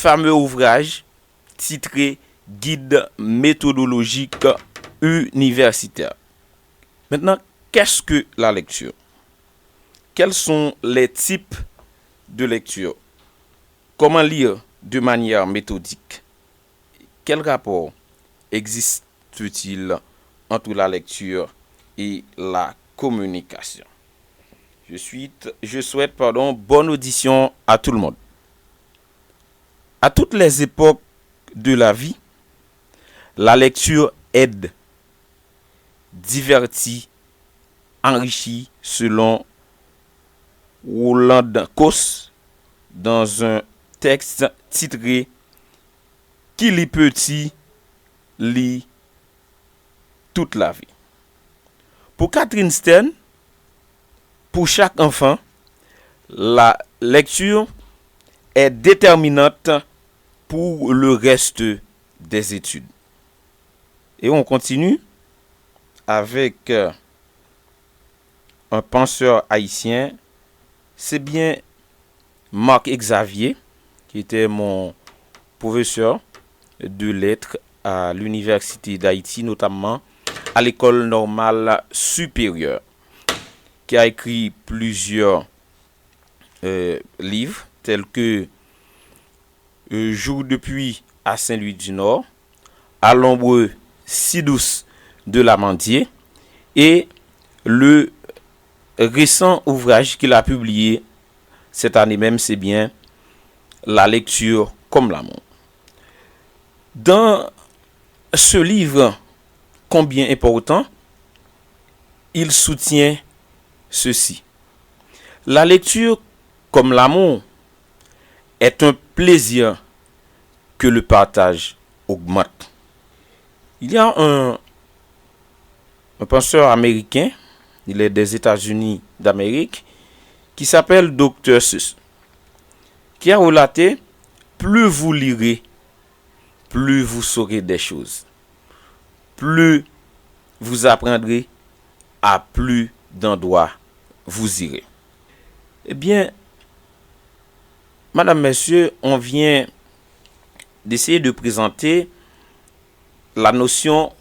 fameux ouvrage titré Guide méthodologique universitaire. Maintenant, qu'est-ce que la lecture? Quels sont les types de lecture? Comment lire de manière méthodique? Quel rapport existe-t-il entre la lecture et la communication? Je souhaite bonne audition à tout le monde. À toutes les époques de la vie, la lecture aide, divertit, enrichit, selon Roland Coase dans un texte titré Qui lit petit lit toute la vie. Pour Catherine Stern, pour chaque enfant, la lecture est déterminante pour le reste des études. Et on continue avec un penseur haïtien, c'est bien Marc Xavier, qui était mon professeur de lettres à l'Université d'Haïti, notamment à l'École normale supérieure, qui a écrit plusieurs livres, tels que Jour de pluie à Saint-Louis-du-Nord, À l'ombre si douce de l'Amandier, et le récent ouvrage qu'il a publié cette année même, c'est bien La lecture comme l'amour. Dans ce livre combien important, il soutient ceci. La lecture comme l'amour est un plaisir que le partage augmente. Il y a un penseur américain, il est des États-Unis d'Amérique, qui s'appelle Dr. Seuss, qui a relaté: plus vous lirez, plus vous saurez des choses. Plus vous apprendrez, à plus d'endroits vous irez. Eh bien, madame, messieurs, on vient d'essayer de présenter la notion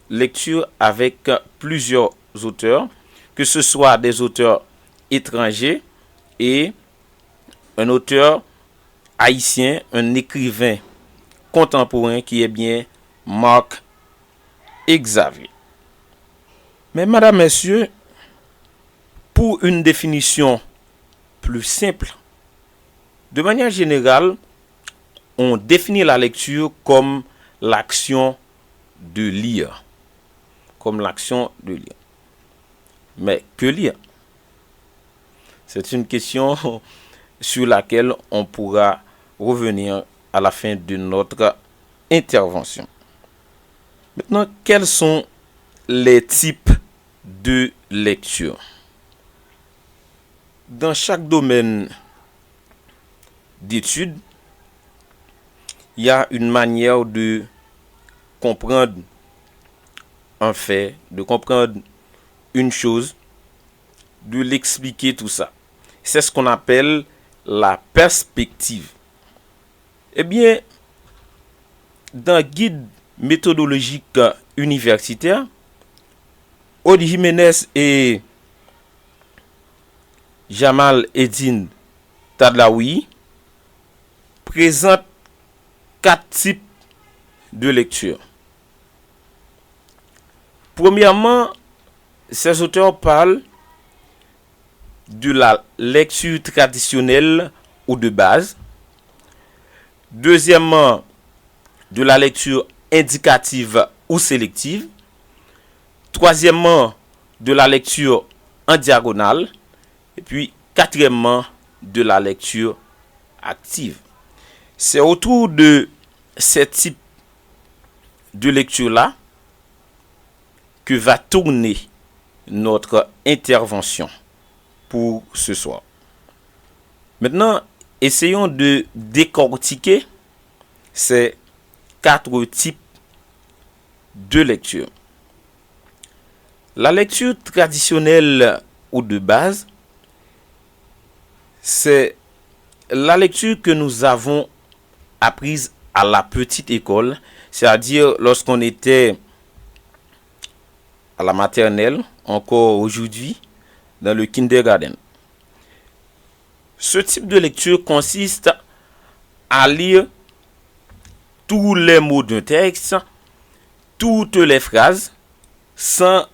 lecture avec plusieurs auteurs, que ce soit des auteurs étrangers et un auteur haïtien, un écrivain contemporain qui est bien Marc Xavier. Mais madame, messieurs, pour une définition plus simple, de manière générale, on définit la lecture comme l'action de lire. Comme l'action de lire. Mais que lire? C'est une question sur laquelle on pourra revenir à la fin de notre intervention. Maintenant, quels sont les types de lecture? Dans chaque domaine d'études, il y a une manière de comprendre un fait, de comprendre une chose, de l'expliquer tout ça. C'est ce qu'on appelle la perspective. Eh bien, dans Guide méthodologique universitaire, Aude Jiménez et Jamal Eddine Tadlaoui présentent 4 types de lecture. Premièrement, ces auteurs parlent de la lecture traditionnelle ou de base. Deuxièmement, de la lecture indicative ou sélective. Troisièmement, de la lecture en diagonale. Et puis, quatrièmement, de la lecture active. C'est autour de ces types de lecture-là que va tourner notre intervention pour ce soir. Maintenant, essayons de décortiquer ces 4 types de lecture. La lecture traditionnelle ou de base, c'est la lecture que nous avons apprises à la petite école, c'est-à-dire lorsqu'on était à la maternelle, encore aujourd'hui, dans le kindergarten. Ce type de lecture consiste à lire tous les mots d'un texte, toutes les phrases, sans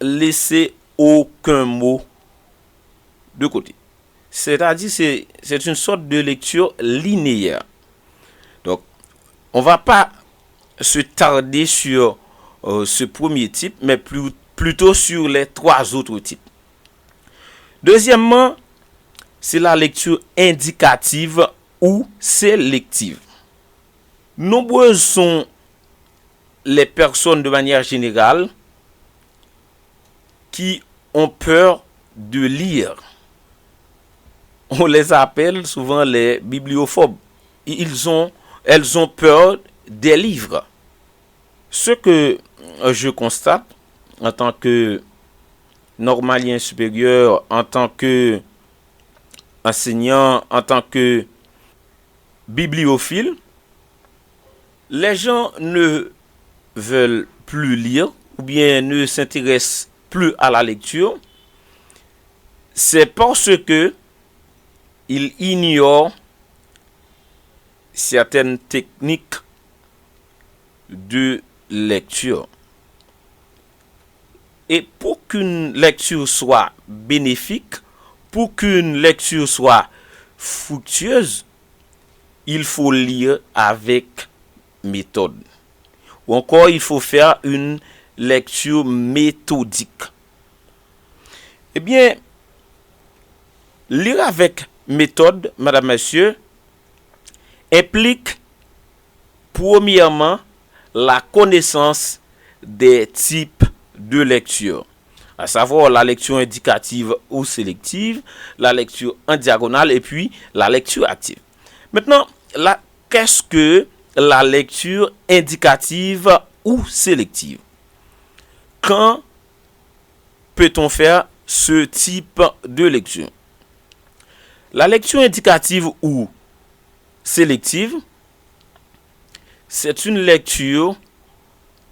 laisser aucun mot de côté. C'est-à-dire c'est une sorte de lecture linéaire. Donc, on ne va pas se tarder sur ce premier type, mais plutôt sur les 3 autres types. Deuxièmement, c'est la lecture indicative ou sélective. Nombreuses sont les personnes de manière générale qui ont peur de lire. On les appelle souvent les bibliophobes. Elles ont peur des livres. Ce que je constate en tant que normalien supérieur, en tant que enseignant, en tant que bibliophile, les gens ne veulent plus lire ou bien ne s'intéressent plus à la lecture. C'est parce que ils ignorent certaines techniques de lecture. Et pour qu'une lecture soit bénéfique, pour qu'une lecture soit fructueuse, il faut lire avec méthode. Ou encore, il faut faire une lecture méthodique. Eh bien, lire avec méthode, madame, monsieur, implique premièrement la connaissance des types de lecture, à savoir la lecture indicative ou sélective, la lecture en diagonale et puis la lecture active. Maintenant, qu'est-ce que la lecture indicative ou sélective? Quand peut-on faire ce type de lecture? La lecture indicative ou sélective, c'est une lecture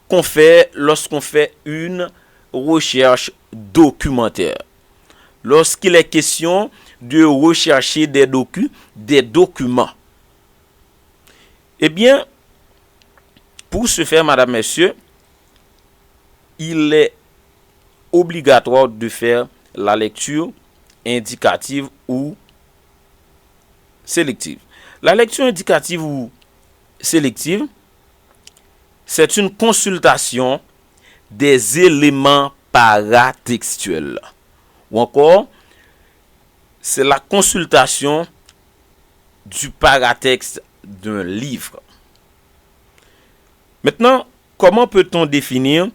qu'on fait lorsqu'on fait une recherche documentaire. Lorsqu'il est question de rechercher des documents. Eh bien, pour ce faire, madame, messieurs, il est obligatoire de faire la lecture indicative ou sélective. La lecture indicative ou sélective, c'est une consultation des éléments paratextuels. Ou encore, c'est la consultation du paratexte d'un livre. Maintenant, comment peut-on définir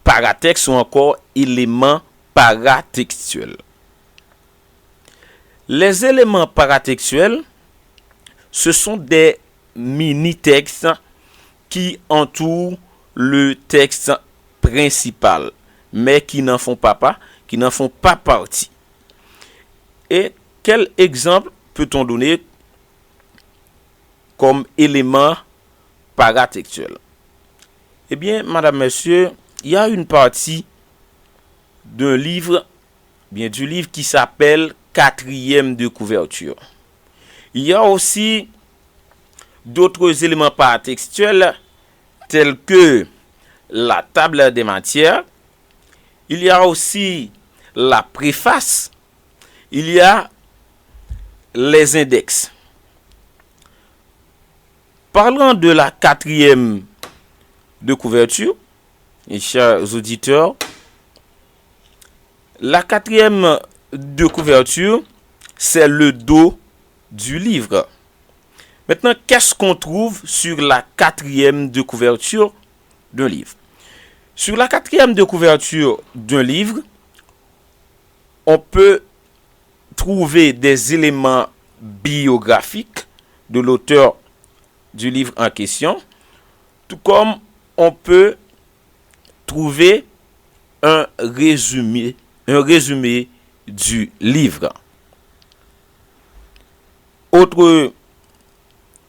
paratexte ou encore éléments paratextuels? Les éléments paratextuels, ce sont des mini-textes qui entourent le texte principal, mais qui n'en font pas partie. Et quel exemple peut-on donner comme élément paratextuel? Eh bien, madame, monsieur, il y a une partie d'un livre, du livre qui s'appelle 4e de couverture. Il y a aussi d'autres éléments paratextuels tels que la table des matières. Il y a aussi la préface. Il y a les index. Parlant de la 4e de couverture, mes chers auditeurs, la 4e de couverture, c'est le dos du livre. Maintenant, qu'est-ce qu'on trouve sur la 4e de couverture d'un livre? Sur la 4e de couverture d'un livre, on peut trouver des éléments biographiques de l'auteur du livre en question, tout comme on peut trouver un résumé du livre. Autre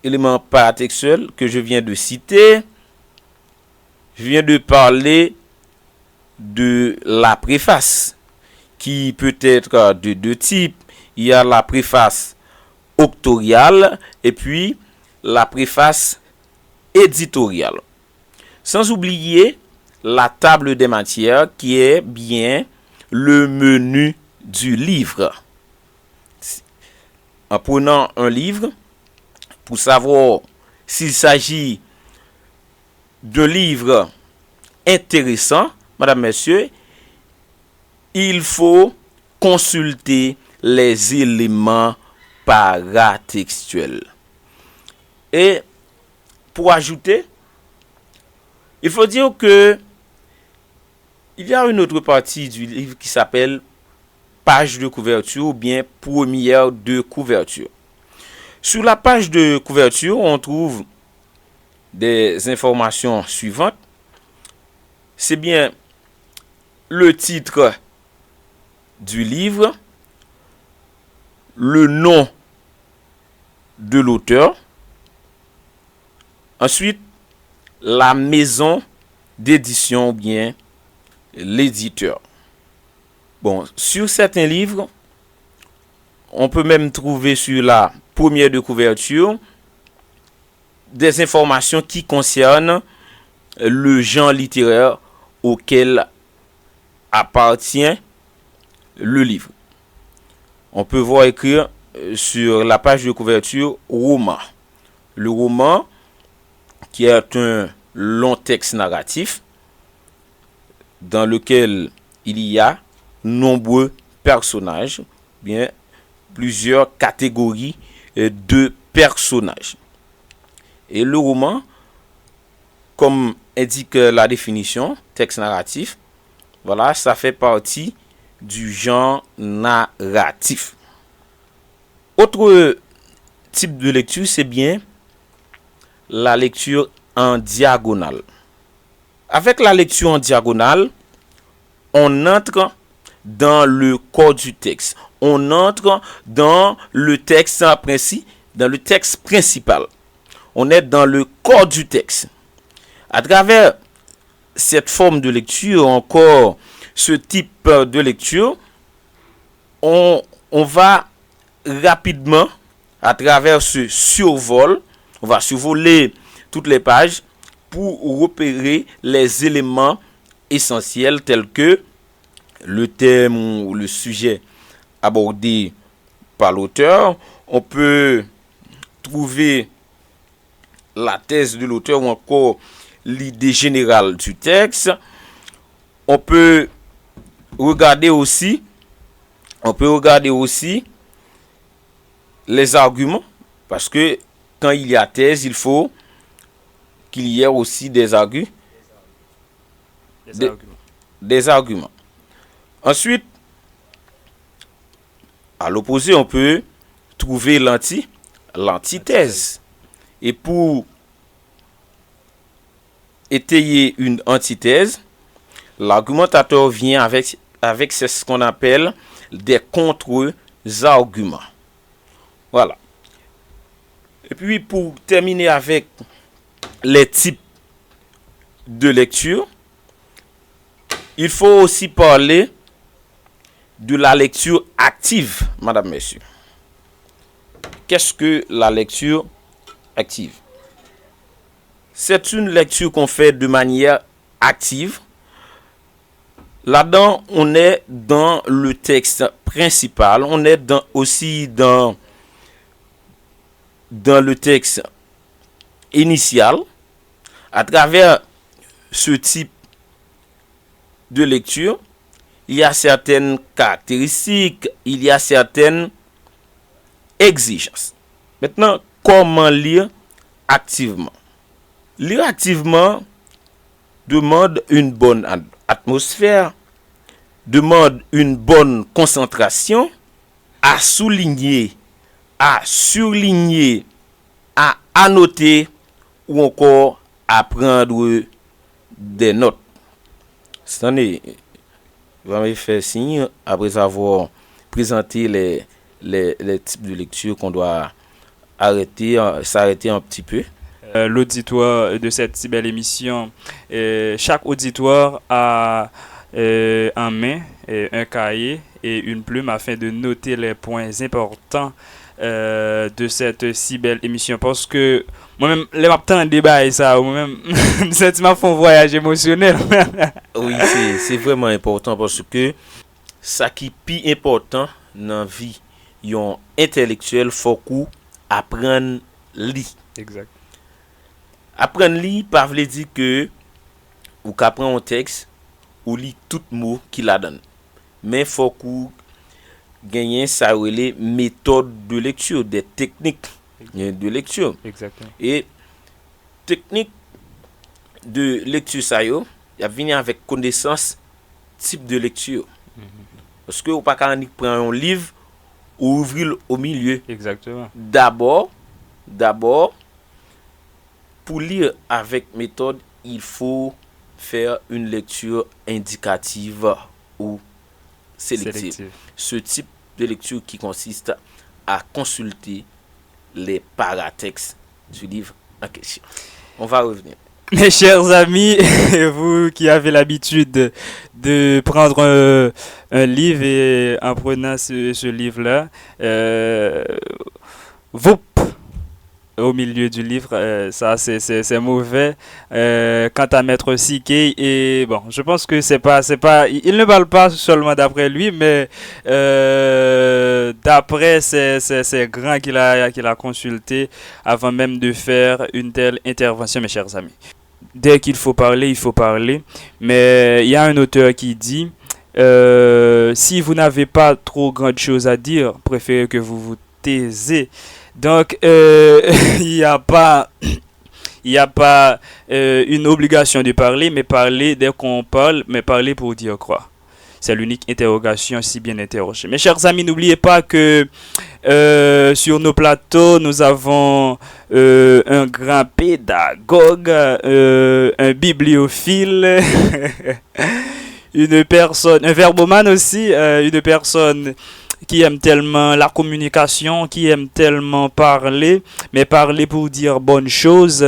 éléments paratextuels que je viens de citer, je viens de parler de la préface, qui peut être de deux types. Il y a la préface auctoriale et puis la préface éditoriale. Sans oublier la table des matières qui est bien le menu du livre. En prenant un livre, pour savoir s'il s'agit d'un livre intéressant, madame, messieurs, il faut consulter les éléments paratextuels. Et pour ajouter, il faut dire que il y a une autre partie du livre qui s'appelle page de couverture ou bien première de couverture. Sur la page de couverture, on trouve des informations suivantes. C'est bien le titre du livre, le nom de l'auteur, ensuite la maison d'édition ou bien l'éditeur. Bon, sur certains livres, on peut même trouver sur la première de couverture des informations qui concernent le genre littéraire auquel appartient le livre. On peut voir écrire sur la page de couverture roman. Le roman, qui est un long texte narratif dans lequel il y a nombreux personnages, bien plusieurs catégories de personnages. Et le roman, comme indique la définition, texte narratif, voilà, ça fait partie du genre narratif. Autre type de lecture, c'est bien la lecture en diagonale. Avec la lecture en diagonale, on entre dans le corps du texte. On entre dans le texte principal. On est dans le corps du texte. À travers cette forme de lecture, encore ce type de lecture, on va rapidement, à travers ce survol, on va survoler toutes les pages pour repérer les éléments essentiels tels que le thème ou le sujet abordé par l'auteur. On peut trouver la thèse de l'auteur ou encore l'idée générale du texte. On peut regarder aussi les arguments, parce que quand il y a thèse, il faut qu'il y ait aussi des arguments. Ensuite, à l'opposé, on peut trouver l'antithèse. Et pour étayer une antithèse, l'argumentateur vient avec ce qu'on appelle des contre-arguments. Voilà. Et puis, pour terminer avec les types de lecture, il faut aussi parler de la lecture active, madame, messieurs. Qu'est-ce que la lecture active? C'est une lecture qu'on fait de manière active. Là-dedans, on est dans le texte principal, on est aussi dans le texte initial. À travers ce type de lecture, il y a certaines caractéristiques, il y a certaines exigences. Maintenant, comment lire activement? Lire activement demande une bonne atmosphère, demande une bonne concentration, à souligner, à surligner, à annoter ou encore à prendre des notes. Attendez, je vais me faire signe après avoir présenté les types de lecture qu'on doit s'arrêter un petit peu. L'auditoire de cette si belle émission, chaque auditoire a en main un cahier et une plume afin de noter les points importants de cette si belle émission. Parce que moi-même, les matins de débat et ça, moi-même, sentiment font voyage émotionnel. Oui, c'est vraiment important parce que ça qui est plus important dans la vie, yon intellectuel, faut qu'on apprenne lire. Exact. Apprendre lire, pas veut dire que ou qu'apprend un texte ou lit tout mot qui la donne. Mais faut qu'on gagne ça les méthodes de lecture, des techniques de lecture. Exactement. Et technique de lecture ça yo, y a venir avec connaissance type de lecture. Parce que ou pas quand on prend un livre ou ouvrir au milieu. Exactement. D'abord, pour lire avec méthode, il faut faire une lecture indicative ou sélective. Ce type de lecture qui consiste à consulter les paratextes du livre en question. On va revenir. Mes chers amis, vous qui avez l'habitude de prendre un livre et en prenant ce livre-là, vous au milieu du livre, ça c'est mauvais. Quant à Maître Siquet, et bon, je pense que c'est pas, il ne parle pas seulement d'après lui, mais d'après ces grands qu'il a consultés avant même de faire une telle intervention, mes chers amis. Dès qu'il faut parler, il faut parler. Mais il y a un auteur qui dit si vous n'avez pas trop grande chose à dire, préférez que vous vous taisez. Donc, il n'y a pas, une obligation de parler, mais parler dès qu'on parle, mais parler pour dire quoi. C'est l'unique interrogation si bien interrogée. Mes chers amis, n'oubliez pas que sur nos plateaux, nous avons un grand pédagogue, un bibliophile, un verbomane aussi, une personne qui aime tellement la communication, qui aime tellement parler, mais parler pour dire bonnes choses.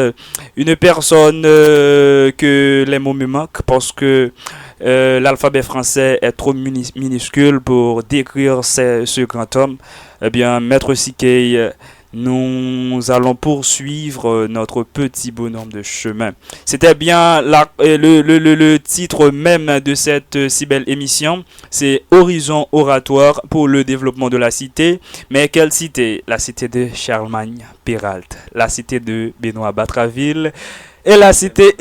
Une personne que les mots me manquent parce que l'alphabet français est trop minuscule pour décrire ce grand homme. Eh bien, Maître Siquet, nous allons poursuivre notre petit bonhomme de chemin. C'était bien le titre même de cette si belle émission. C'est Horizon oratoire pour le développement de la cité. Mais quelle cité? La cité de Charlemagne Péralte, la cité de Benoît Batraville et la cité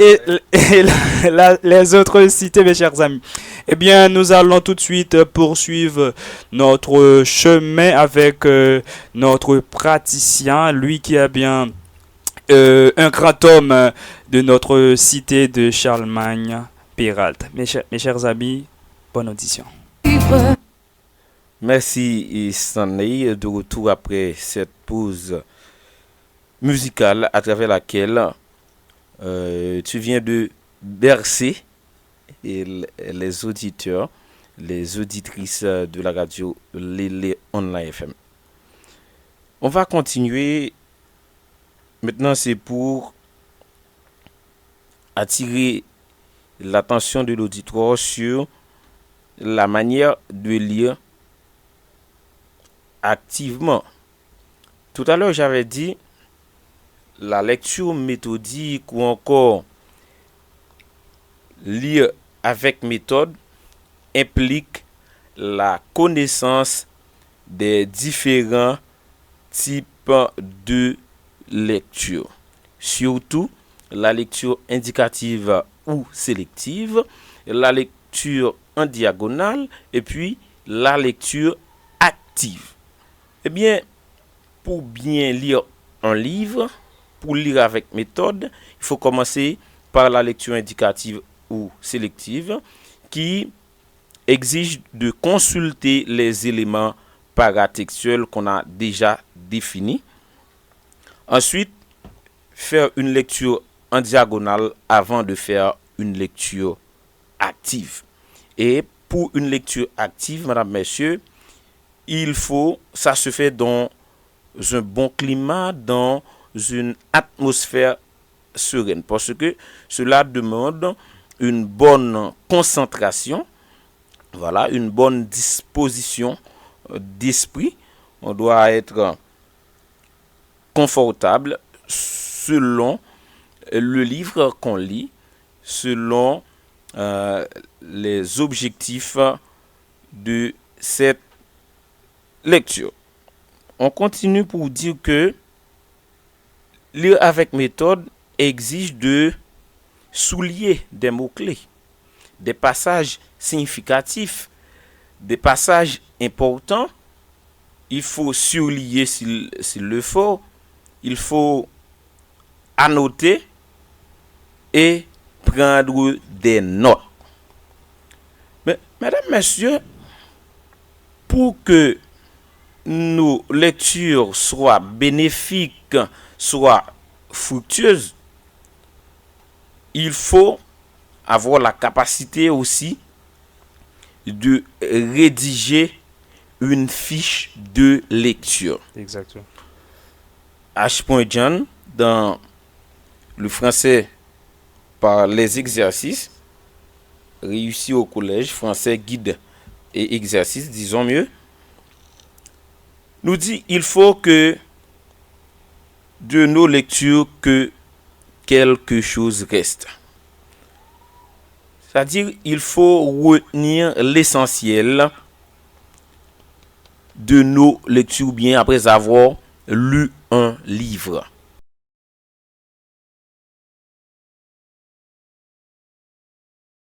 les autres cités, mes chers amis. Eh bien, nous allons tout de suite poursuivre notre chemin avec notre praticien, lui qui est bien un grand homme de notre cité de Charlemagne Péralte. Mes chers amis, bonne audition. Merci Stanley, de retour après cette pause musicale à travers laquelle tu viens de bercer les auditeurs, les auditrices de la radio Lélé Online FM. On va continuer. Maintenant, c'est pour attirer l'attention de l'auditoire sur la manière de lire activement. Tout à l'heure, j'avais dit la lecture méthodique ou encore lire avec méthode implique la connaissance des différents types de lecture. Surtout la lecture indicative ou sélective, la lecture en diagonale et puis la lecture active. Eh bien, pour bien lire un livre, pour lire avec méthode, il faut commencer par la lecture indicative ou sélective qui exige de consulter les éléments paratextuels qu'on a déjà définis. Ensuite, faire une lecture en diagonale avant de faire une lecture active. Et pour une lecture active, mesdames, messieurs, ça se fait dans un bon climat, dans une atmosphère sereine. Parce que cela demande une bonne concentration, voilà, une bonne disposition d'esprit. On doit être confortable selon le livre qu'on lit, selon les objectifs de cette lecture. On continue pour dire que lire avec méthode exige de souligner des mots-clés, des passages significatifs, des passages importants. Il faut surlier s'il le faut. Il faut annoter et prendre des notes. Mais, mesdames, messieurs, pour que nos lectures soient bénéfiques, soient fructueuses, il faut avoir la capacité aussi de rédiger une fiche de lecture. Exactement. H. John, dans le français par les exercices, réussi au collège, français guide et exercice, disons mieux, nous dit il faut que de nos lectures que quelque chose reste. C'est-à-dire il faut retenir l'essentiel de nos lectures bien après avoir lu un livre.